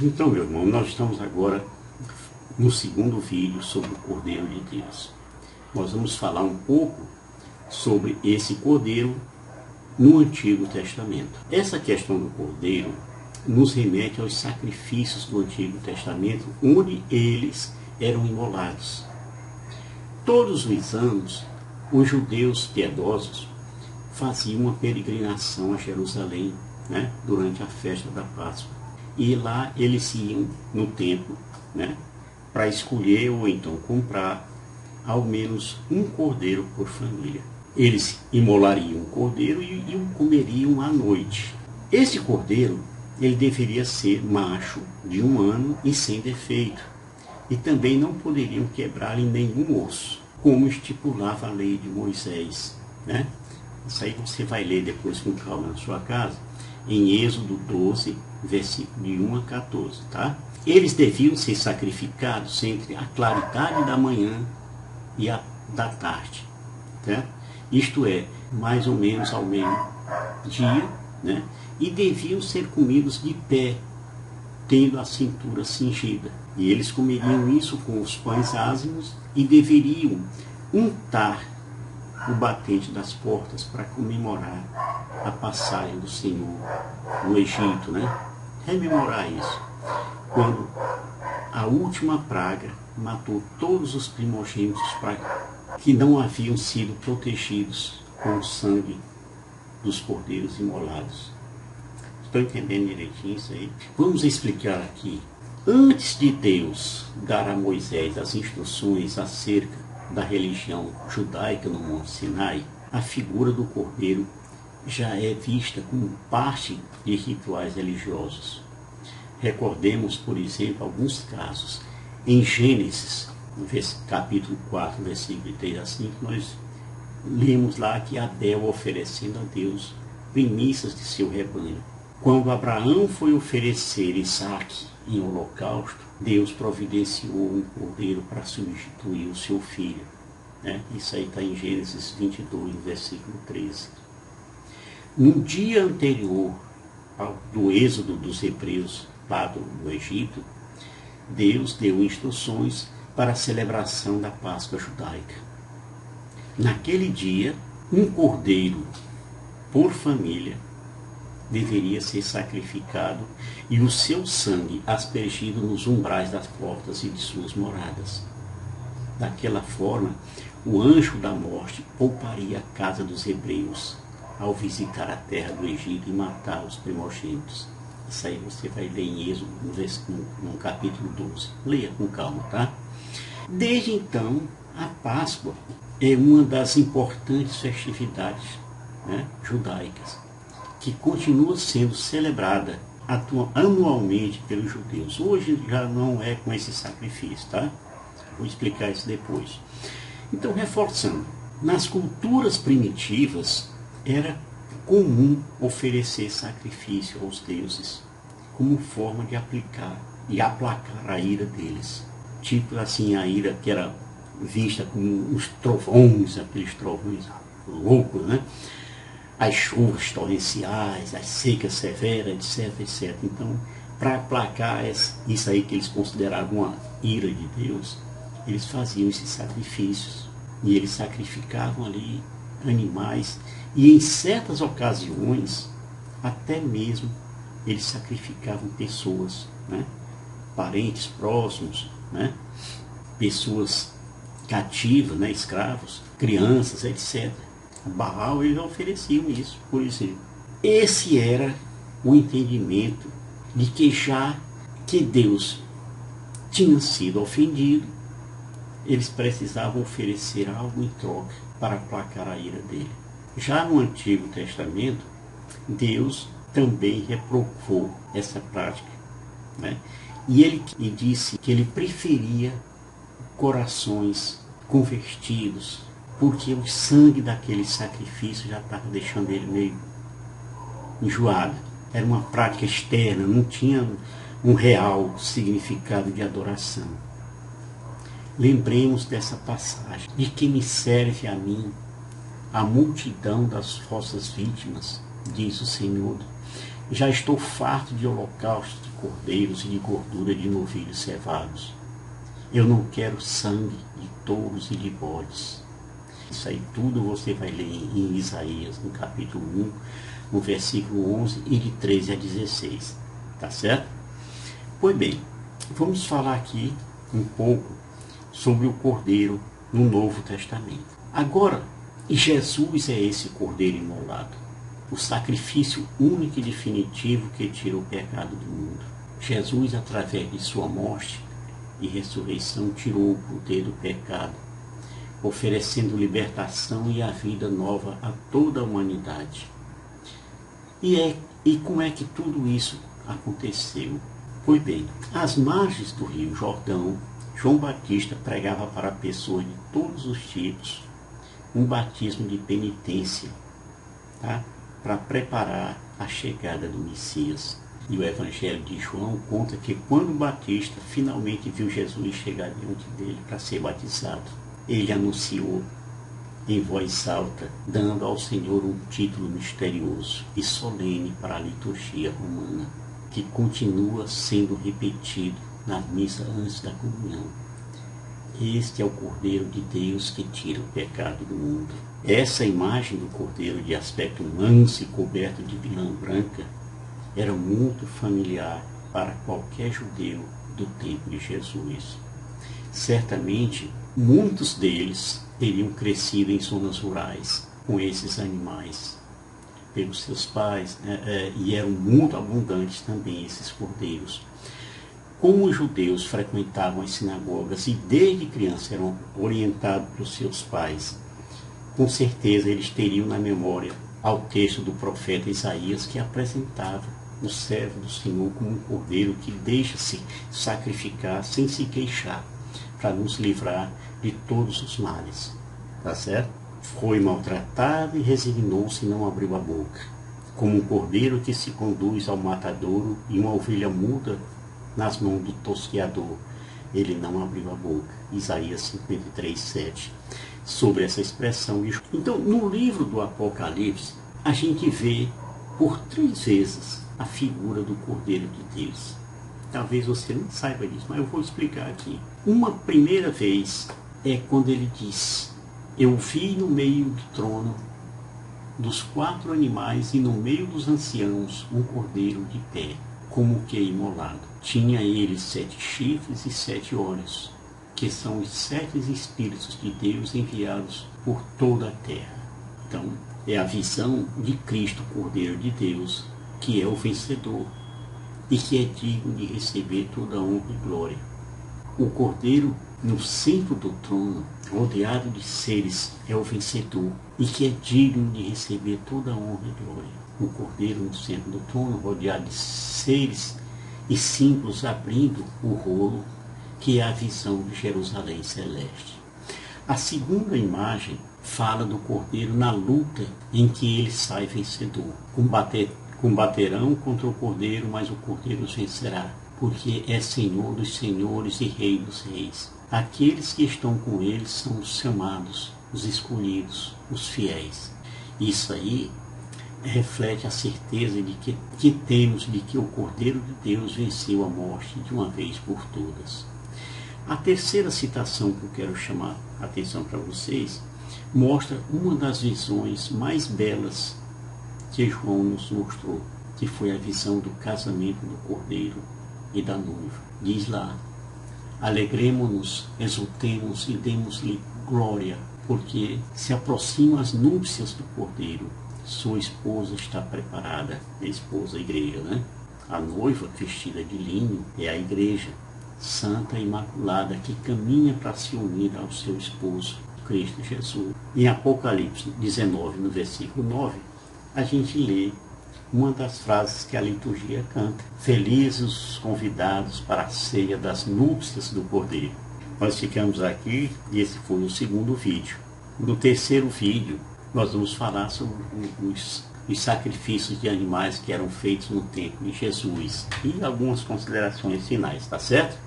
Então, meu irmão, nós estamos agora no segundo vídeo sobre o Cordeiro de Deus. Nós vamos falar um pouco sobre esse Cordeiro no Antigo Testamento. Essa questão do Cordeiro nos remete aos sacrifícios do Antigo Testamento, onde eles eram imolados. Todos os anos, os judeus piedosos faziam uma peregrinação a Jerusalém, durante a festa da Páscoa. E lá eles iam no templo, para escolher ou então comprar ao menos um cordeiro por família. Eles imolariam o cordeiro e o comeriam à noite. Esse cordeiro, ele deveria ser macho, de 1 ano e sem defeito. E também não poderiam quebrar em nenhum osso, como estipulava a lei de Moisés. Isso aí você vai ler depois com calma na sua casa, em Êxodo 12, versículo de 1 a 14, tá? Eles deviam ser sacrificados entre a claridade da manhã e a da tarde, tá? Isto é, mais ou menos ao meio-dia, e deviam ser comidos de pé, tendo a cintura cingida. E eles comeriam isso com os pães ázimos e deveriam untar o batente das portas para comemorar a passagem do Senhor no Egito, Rememorar isso. Quando a última praga matou todos os primogênitos que não haviam sido protegidos com o sangue dos cordeiros imolados. Estão entendendo direitinho isso aí? Vamos explicar aqui. Antes de Deus dar a Moisés as instruções acerca da religião judaica no Monte Sinai, a figura do cordeiro já é vista como parte de rituais religiosos. Recordemos, por exemplo, alguns casos. Em Gênesis, capítulo 4, versículo 3 a 5, nós lemos lá que Abel oferecendo a Deus primícias de seu rebanho. Quando Abraão foi oferecer Isaque em holocausto, Deus providenciou um cordeiro para substituir o seu filho. Isso aí está em Gênesis 22, versículo 13. No dia anterior do êxodo dos hebreus lá do Egito, Deus deu instruções para a celebração da Páscoa judaica. Naquele dia, um cordeiro por família deveria ser sacrificado e o seu sangue aspergido nos umbrais das portas e de suas moradas. Daquela forma, o anjo da morte pouparia a casa dos hebreus ao visitar a terra do Egito e matar os primogênitos. Isso aí você vai ler em Êxodo, no capítulo 12. Leia com calma, tá? Desde então, a Páscoa é uma das importantes festividades judaicas, que continua sendo celebrada anualmente pelos judeus. Hoje já não é com esse sacrifício, tá? Vou explicar isso depois. Então, reforçando, nas culturas primitivas era comum oferecer sacrifício aos deuses como forma de aplacar a ira deles. Tipo assim, a ira que era vista como os trovões, aqueles trovões loucos, as chuvas torrenciais, as secas severas, etc, etc. Então, para aplacar isso aí que eles consideravam uma ira de Deus, eles faziam esses sacrifícios. E eles sacrificavam ali animais. E em certas ocasiões, até mesmo, eles sacrificavam pessoas, parentes próximos, pessoas cativas, escravos, crianças, etc. Baal, eles ofereciam isso, por exemplo. Esse era o entendimento de que Deus tinha sido ofendido, eles precisavam oferecer algo em troca para aplacar a ira dele. Já no Antigo Testamento, Deus também reprovou essa prática, e ele disse que ele preferia corações convertidos, porque o sangue daquele sacrifício já estava deixando ele meio enjoado. Era uma prática externa, não tinha um real significado de adoração. Lembremos dessa passagem: de que me serve a mim a multidão das vossas vítimas, diz o Senhor. Já estou farto de holocaustos, de cordeiros e de gordura de novilhos cevados. Eu não quero sangue de touros e de bodes. Isso aí tudo você vai ler em Isaías, no capítulo 1, no versículo 11 e de 13 a 16. Tá certo? Pois bem, vamos falar aqui um pouco sobre o cordeiro no Novo Testamento. Agora, Jesus é esse cordeiro imolado, o sacrifício único e definitivo que tira o pecado do mundo. Jesus, através de sua morte e ressurreição, tirou o poder do pecado, oferecendo libertação e a vida nova a toda a humanidade. E como é que tudo isso aconteceu? Pois bem, às margens do Rio Jordão, João Batista pregava para pessoas de todos os tipos um batismo de penitência, tá? Para preparar a chegada do Messias. E o Evangelho de João conta que quando Batista finalmente viu Jesus chegar diante dele para ser batizado, ele anunciou em voz alta, dando ao Senhor um título misterioso e solene para a liturgia romana, que continua sendo repetido na missa antes da comunhão. Este é o Cordeiro de Deus que tira o pecado do mundo. Essa imagem do Cordeiro de aspecto manso e coberto de lã branca era muito familiar para qualquer judeu do tempo de Jesus. Certamente, muitos deles teriam crescido em zonas rurais com esses animais pelos seus pais, e eram muito abundantes também esses cordeiros. Como os judeus frequentavam as sinagogas e desde criança eram orientados pelos seus pais, com certeza eles teriam na memória ao texto do profeta Isaías, que apresentava o servo do Senhor como um cordeiro que deixa-se sacrificar sem se queixar, para nos livrar de todos os males. Tá certo? Foi maltratado e resignou-se e não abriu a boca, como um cordeiro que se conduz ao matadouro e uma ovelha muda nas mãos do tosqueador. Ele não abriu a boca. Isaías 53, 7. Sobre essa expressão. Então, no livro do Apocalipse, a gente vê por 3 vezes a figura do Cordeiro de Deus. Talvez você não saiba disso, mas eu vou explicar aqui. Uma primeira vez é quando ele diz: eu vi no meio do trono dos 4 animais e no meio dos anciãos um cordeiro de pé, como que imolado. Tinha ele 7 chifres e 7 olhos, que são os 7 Espíritos de Deus enviados por toda a terra. Então, é a visão de Cristo, Cordeiro de Deus, que é o vencedor e que é digno de receber toda a honra e glória. O Cordeiro no centro do trono, rodeado de seres, é o vencedor e que é digno de receber toda a honra e glória. O Cordeiro no centro do trono, rodeado de seres e símbolos, abrindo o rolo, que é a visão de Jerusalém celeste. A segunda imagem fala do Cordeiro na luta em que ele sai vencedor. Combaterão contra o Cordeiro, mas o Cordeiro os vencerá, porque é Senhor dos senhores e Rei dos reis. Aqueles que estão com ele são os chamados, os escolhidos, os fiéis. Isso aí reflete a certeza de que temos de que o Cordeiro de Deus venceu a morte de uma vez por todas. A terceira citação que eu quero chamar a atenção para vocês mostra uma das visões mais belas que João nos mostrou, que foi a visão do casamento do Cordeiro e da noiva. Diz lá: alegremo-nos, exultemos e demos-lhe glória, porque se aproximam as núpcias do Cordeiro. Sua esposa está preparada. A esposa, a igreja, né? A noiva vestida de linho é a igreja, santa e imaculada, que caminha para se unir ao seu esposo, Cristo Jesus. Em Apocalipse 19, no versículo 9, a gente lê uma das frases que a liturgia canta: felizes os convidados para a ceia das núpcias do Cordeiro. Nós ficamos aqui e esse foi o segundo vídeo. No terceiro vídeo, nós vamos falar sobre os sacrifícios de animais que eram feitos no tempo de Jesus e algumas considerações finais, tá certo?